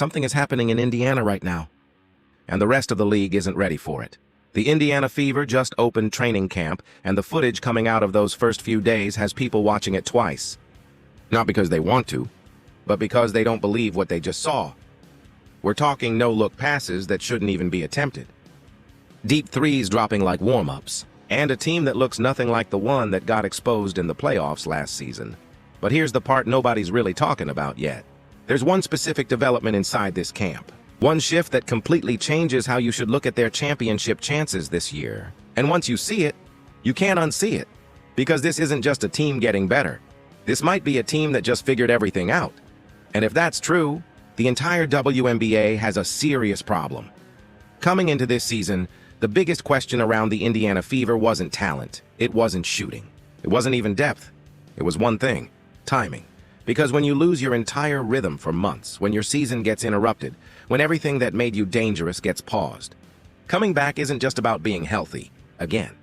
something is happening in Indiana right now, and the rest of the league isn't ready for it. The Indiana Fever just opened training camp, and the footage coming out of those first few days has people watching it twice. Not because they want to, but because they don't believe what they just saw. We're talking no-look passes that shouldn't even be attempted. Deep threes dropping like warm-ups, and a team that looks nothing like the one that got exposed in the playoffs last season. But here's the part nobody's really talking about yet. There's one specific development inside this camp. One shift that completely changes how you should look at their championship chances this year. And once you see it, you can't unsee it. Because this isn't just a team getting better. This might be a team that just figured everything out. And if that's true, the entire WNBA has a serious problem. Coming into this season, the biggest question around the Indiana Fever wasn't talent. It wasn't shooting. It wasn't even depth. It was one thing: timing. Because when you lose your entire rhythm for months, when your season gets interrupted, when everything that made you dangerous gets paused, coming back isn't just about being healthy, again.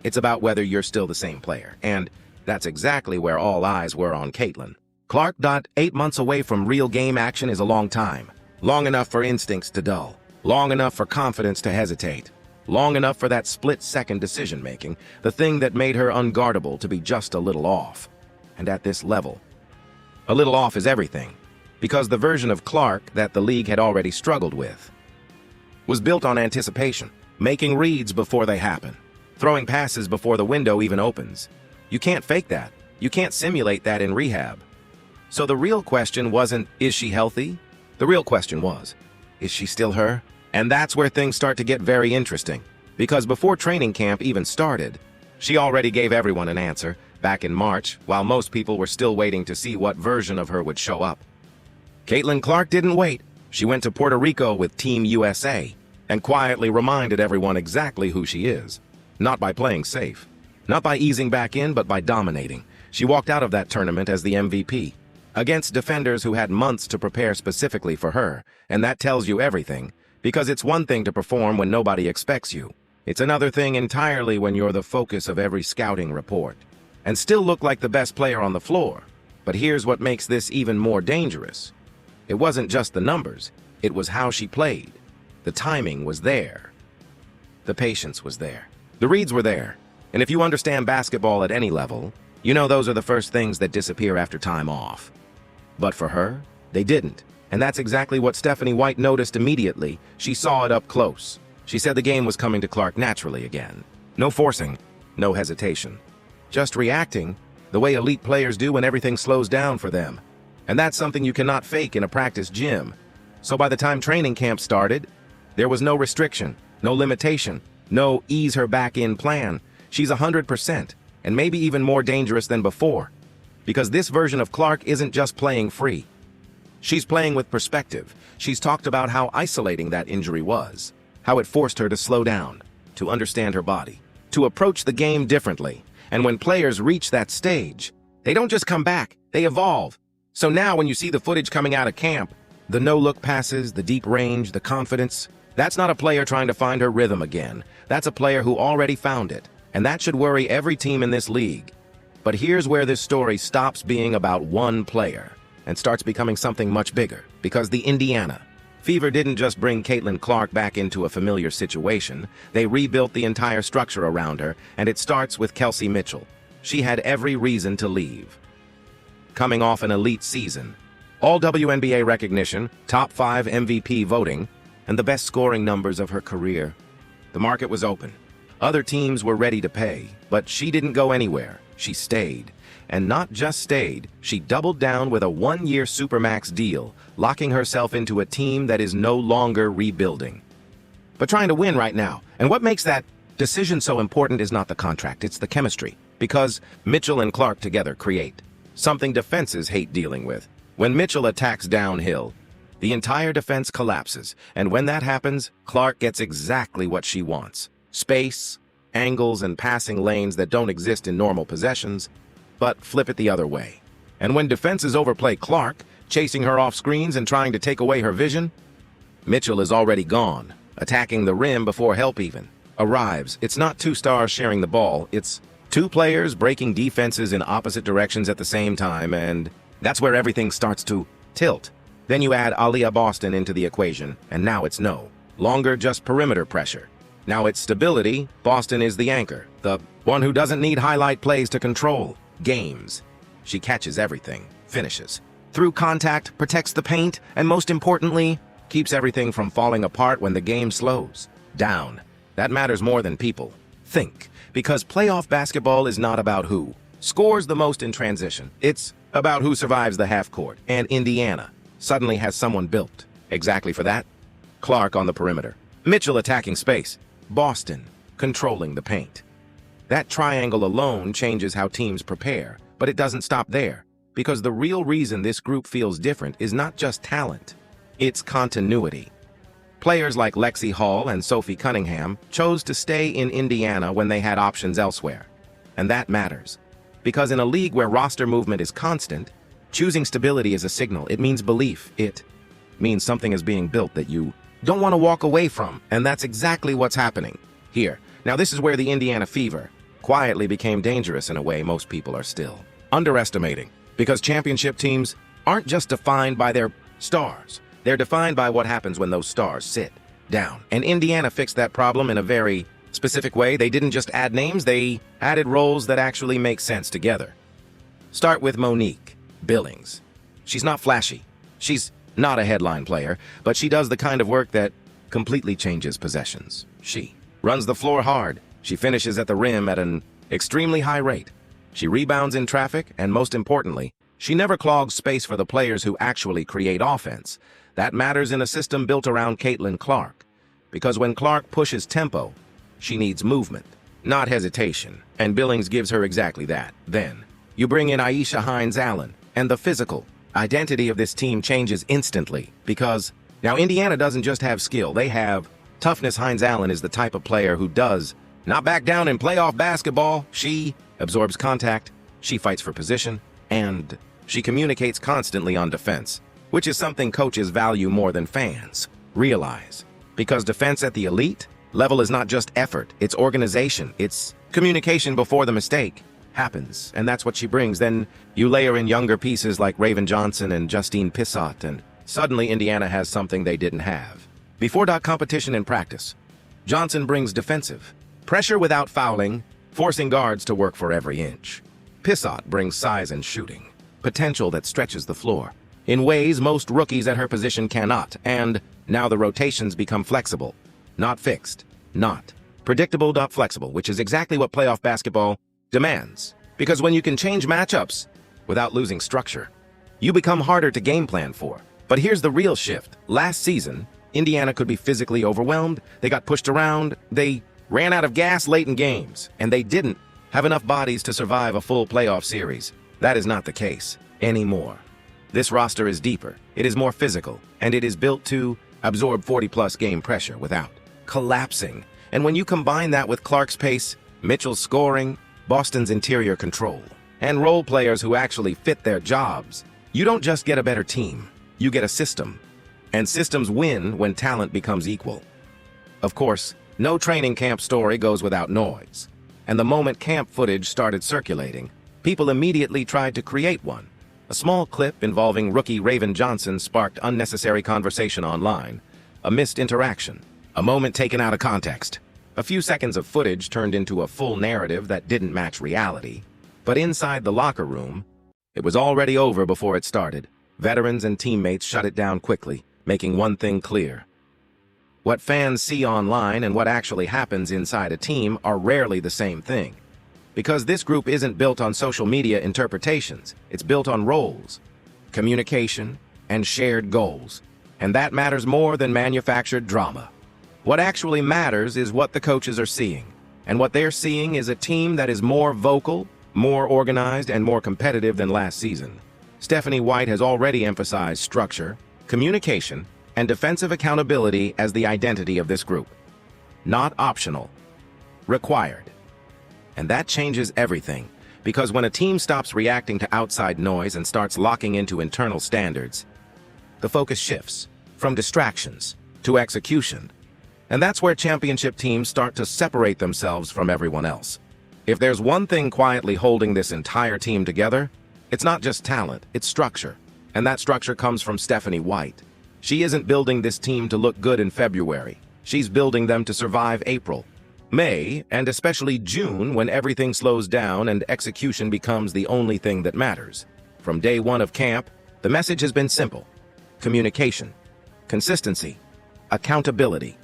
It's about whether you're still the same player. And that's exactly where all eyes were on Caitlin Clark. 8 months away from real game action is a long time. Long enough for instincts to dull. Long enough for confidence to hesitate. Long enough for that split-second decision-making, the thing that made her unguardable, to be just a little off. And at this level, a little off is everything, because the version of Clark that the league had already struggled with was built on anticipation, making reads before they happen, throwing passes before the window even opens. You can't fake that. You can't simulate that in rehab. So the real question wasn't, is she healthy? The real question was, is she still her? And that's where things start to get very interesting, because before training camp even started, she already gave everyone an answer back in March, while most people were still waiting to see what version of her would show up. Caitlin Clark didn't wait. She went to Puerto Rico with Team USA and quietly reminded everyone exactly who she is. Not by playing safe, not by easing back in, but by dominating. She walked out of that tournament as the MVP, against defenders who had months to prepare specifically for her, and that tells you everything, because it's one thing to perform when nobody expects you. It's another thing entirely when you're the focus of every scouting report, and still look like the best player on the floor. But here's what makes this even more dangerous. It wasn't just the numbers, it was how she played. The timing was there. The patience was there. The reads were there. And if you understand basketball at any level, you know those are the first things that disappear after time off. But for her, they didn't. And that's exactly what Stephanie White noticed immediately. She saw it up close. She said the game was coming to Clark naturally again. No forcing, no hesitation. Just reacting the way elite players do when everything slows down for them. And that's something you cannot fake in a practice gym. So by the time training camp started, there was no restriction, no limitation, no ease her back in plan. She's 100%, and maybe even more dangerous than before. Because this version of Clark isn't just playing free. She's playing with perspective. She's talked about how isolating that injury was, how it forced her to slow down, to understand her body, to approach the game differently. And when players reach that stage, they don't just come back, they evolve. So now when you see the footage coming out of camp, the no-look passes, the deep range, the confidence, that's not a player trying to find her rhythm again. That's a player who already found it. And that should worry every team in this league. But here's where this story stops being about one player and starts becoming something much bigger, because the Indiana Fever didn't just bring Caitlin Clark back into a familiar situation. They rebuilt the entire structure around her, and it starts with Kelsey Mitchell. She had every reason to leave. Coming off an elite season, all WNBA recognition, top 5 MVP voting, and the best scoring numbers of her career. The market was open. Other teams were ready to pay, but she didn't go anywhere. She stayed. And not just stayed, she doubled down with a 1-year Supermax deal, locking herself into a team that is no longer rebuilding, but trying to win right now. And what makes that decision so important is not the contract, it's the chemistry. Because Mitchell and Clark together create something defenses hate dealing with. When Mitchell attacks downhill, the entire defense collapses. And when that happens, Clark gets exactly what she wants. Space, angles, and passing lanes that don't exist in normal possessions. But flip it the other way. And when defenses overplay Clark, chasing her off screens and trying to take away her vision, Mitchell is already gone, attacking the rim before help even arrives. It's not 2 stars sharing the ball, it's 2 players breaking defenses in opposite directions at the same time, and that's where everything starts to tilt. Then you add Aliyah Boston into the equation, and now it's no longer just perimeter pressure. Now it's stability. Boston is the anchor, the one who doesn't need highlight plays to control games. She catches everything, finishes through contact, protects the paint, and most importantly, keeps everything from falling apart when the game slows down. That matters more than people think, because playoff basketball is not about who scores the most in transition. It's about who survives the half court, and Indiana suddenly has someone built exactly for that. Clark on the perimeter, Mitchell attacking space, Boston controlling the paint. That triangle alone changes how teams prepare, but it doesn't stop there, because the real reason this group feels different is not just talent, it's continuity. Players like Lexi Hall and Sophie Cunningham chose to stay in Indiana when they had options elsewhere. And that matters, because in a league where roster movement is constant, choosing stability is a signal. It means belief. It means something is being built that you don't want to walk away from, and that's exactly what's happening here. Now this is where the Indiana Fever quietly became dangerous in a way most people are still underestimating, because championship teams aren't just defined by their stars. They're defined by what happens when those stars sit down. And Indiana fixed that problem in a very specific way. They didn't just add names, they added roles that actually make sense together. Start with Monique Billings. She's not flashy. She's not a headline player, but she does the kind of work that completely changes possessions. She runs the floor hard. She finishes at the rim at an extremely high rate. She rebounds in traffic, and most importantly, she never clogs space for the players who actually create offense. That matters in a system built around Caitlin Clark, because when Clark pushes tempo, she needs movement, not hesitation, and Billings gives her exactly that. Then, you bring in Aisha Hines-Allen, and the physical identity of this team changes instantly, because now Indiana doesn't just have skill, they have toughness. Hines-Allen is the type of player who does not back down in playoff basketball. She absorbs contact, she fights for position, and she communicates constantly on defense, which is something coaches value more than fans realize. Because defense at the elite level is not just effort, it's organization, it's communication before the mistake happens, and that's what she brings. Then you layer in younger pieces like Raven Johnson and Justine Pissott, and suddenly Indiana has something they didn't have before. Competition in practice. Johnson brings defensive pressure without fouling, forcing guards to work for every inch. Pissott brings size and shooting potential that stretches the floor in ways most rookies at her position cannot. And now the rotations become flexible, not fixed, not predictable, not flexible, which is exactly what playoff basketball demands. Because when you can change matchups without losing structure, you become harder to game plan for. But here's the real shift. Last season, Indiana could be physically overwhelmed, they got pushed around, they ran out of gas late in games, and they didn't have enough bodies to survive a full playoff series. That is not the case anymore. This roster is deeper, it is more physical, and it is built to absorb 40-plus game pressure without collapsing. And when you combine that with Clark's pace, Mitchell's scoring, Boston's interior control, and role players who actually fit their jobs, you don't just get a better team, you get a system. And systems win when talent becomes equal. Of course, no training camp story goes without noise. And the moment camp footage started circulating, people immediately tried to create one. A small clip involving rookie Raven Johnson sparked unnecessary conversation online, a missed interaction, a moment taken out of context. A few seconds of footage turned into a full narrative that didn't match reality. But inside the locker room, it was already over before it started. Veterans and teammates shut it down quickly, making one thing clear. What fans see online and what actually happens inside a team are rarely the same thing. Because this group isn't built on social media interpretations, it's built on roles, communication, and shared goals. And that matters more than manufactured drama. What actually matters is what the coaches are seeing. And what they're seeing is a team that is more vocal, more organized, and more competitive than last season. Stephanie White has already emphasized structure, communication, and defensive accountability as the identity of this group. Not optional, required. And that changes everything, because when a team stops reacting to outside noise and starts locking into internal standards, the focus shifts from distractions to execution. And that's where championship teams start to separate themselves from everyone else. If there's one thing quietly holding this entire team together, it's not just talent, it's structure. And that structure comes from Stephanie White. She isn't building this team to look good in February. She's building them to survive April, May, and especially June, when everything slows down and execution becomes the only thing that matters. From day one of camp, the message has been simple: communication, consistency, accountability.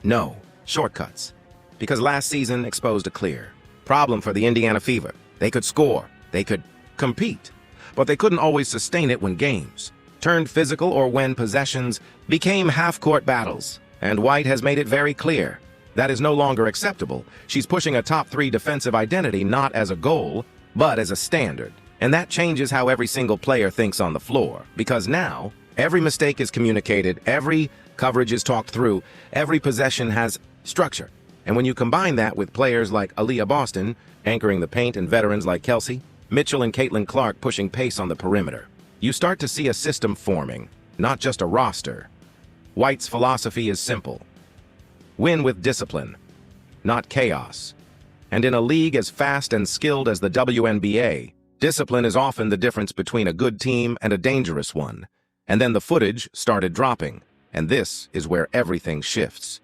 No shortcuts. Because last season exposed a clear problem for the Indiana Fever. They could score, they could compete, but they couldn't always sustain it when games turned physical or when possessions became half-court battles. And White has made it very clear that is no longer acceptable. She's pushing a top-3 defensive identity not as a goal, but as a standard. And that changes how every single player thinks on the floor, because now every mistake is communicated, every coverage is talked through, every possession has structure. And when you combine that with players like Aaliyah Boston anchoring the paint and veterans like Kelsey, Mitchell and Caitlin Clark pushing pace on the perimeter, you start to see a system forming, not just a roster. White's philosophy is simple: win with discipline, not chaos. And in a league as fast and skilled as the WNBA, discipline is often the difference between a good team and a dangerous one. And then the footage started dropping, and this is where everything shifts.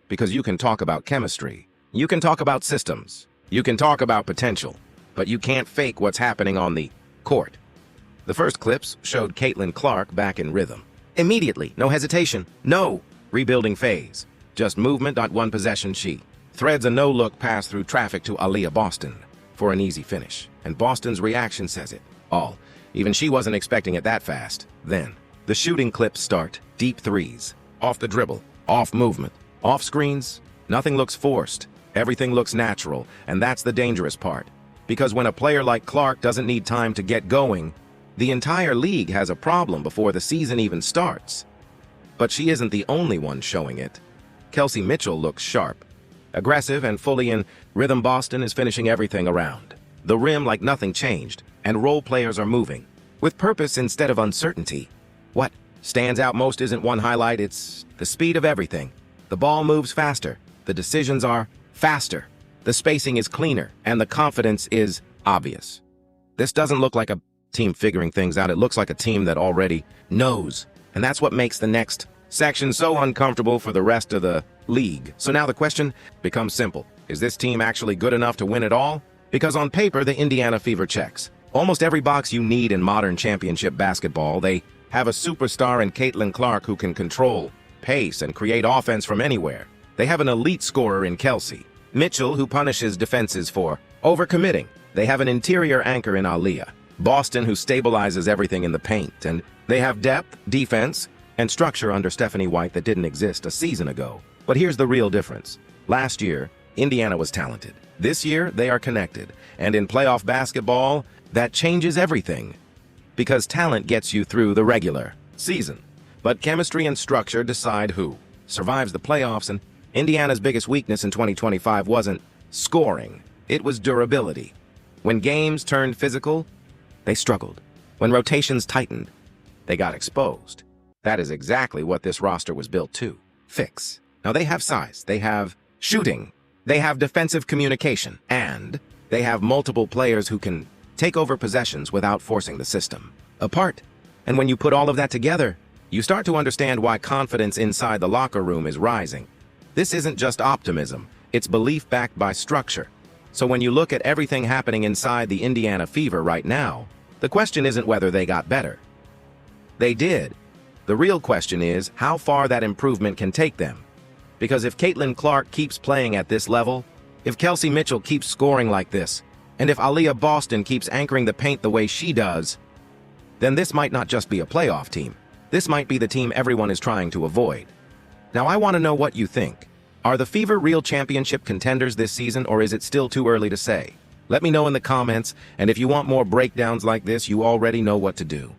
Because you can talk about chemistry, you can talk about systems, you can talk about potential, but you can't fake what's happening on the court. The first clips showed Caitlin Clark back in rhythm. Immediately, no hesitation, no rebuilding phase, just movement. One possession, she threads a no-look pass through traffic to Aaliyah Boston for an easy finish. And Boston's reaction says it all. Even she wasn't expecting it that fast. Then, the shooting clips start. Deep threes, off the dribble, off movement, off screens. Nothing looks forced. Everything looks natural, and that's the dangerous part. Because when a player like Clark doesn't need time to get going, the entire league has a problem before the season even starts. But she isn't the only one showing it. Kelsey Mitchell looks sharp, aggressive and fully in rhythm. Boston is finishing everything around the rim like nothing changed, and role players are moving with purpose instead of uncertainty. What stands out most isn't one highlight, it's the speed of everything. The ball moves faster, the decisions are faster, the spacing is cleaner, and the confidence is obvious. This doesn't look like a team figuring things out, it looks like a team that already knows. And that's what makes the next section so uncomfortable for the rest of the league. So now the question becomes simple: is this team actually good enough to win it all? Because on paper, the Indiana Fever checks almost every box you need in modern championship basketball. They have a superstar in Caitlin Clark who can control pace and create offense from anywhere. They have an elite scorer in Kelsey Mitchell who punishes defenses for overcommitting. They have an interior anchor in Aaliyah Boston who stabilizes everything in the paint. And they have depth, defense, and structure under Stephanie White that didn't exist a season ago. But here's the real difference. Last year, Indiana was talented. This year, they are connected. And in playoff basketball, that changes everything. Because talent gets you through the regular season. But chemistry and structure decide who survives the playoffs. And Indiana's biggest weakness in 2025 wasn't scoring. It was durability. When games turned physical, they struggled. When rotations tightened, they got exposed. That is exactly what this roster was built to fix. Now they have size, they have shooting, they have defensive communication, and they have multiple players who can take over possessions without forcing the system apart. And when you put all of that together, you start to understand why confidence inside the locker room is rising. This isn't just optimism, it's belief backed by structure. So when you look at everything happening inside the Indiana Fever right now, the question isn't whether they got better. They did. The real question is how far that improvement can take them. Because if Caitlin Clark keeps playing at this level, if Kelsey Mitchell keeps scoring like this, and if Aaliyah Boston keeps anchoring the paint the way she does, then this might not just be a playoff team. This might be the team everyone is trying to avoid. Now I want to know what you think. Are the Fever real championship contenders this season, or is it still too early to say? Let me know in the comments, and if you want more breakdowns like this, you already know what to do.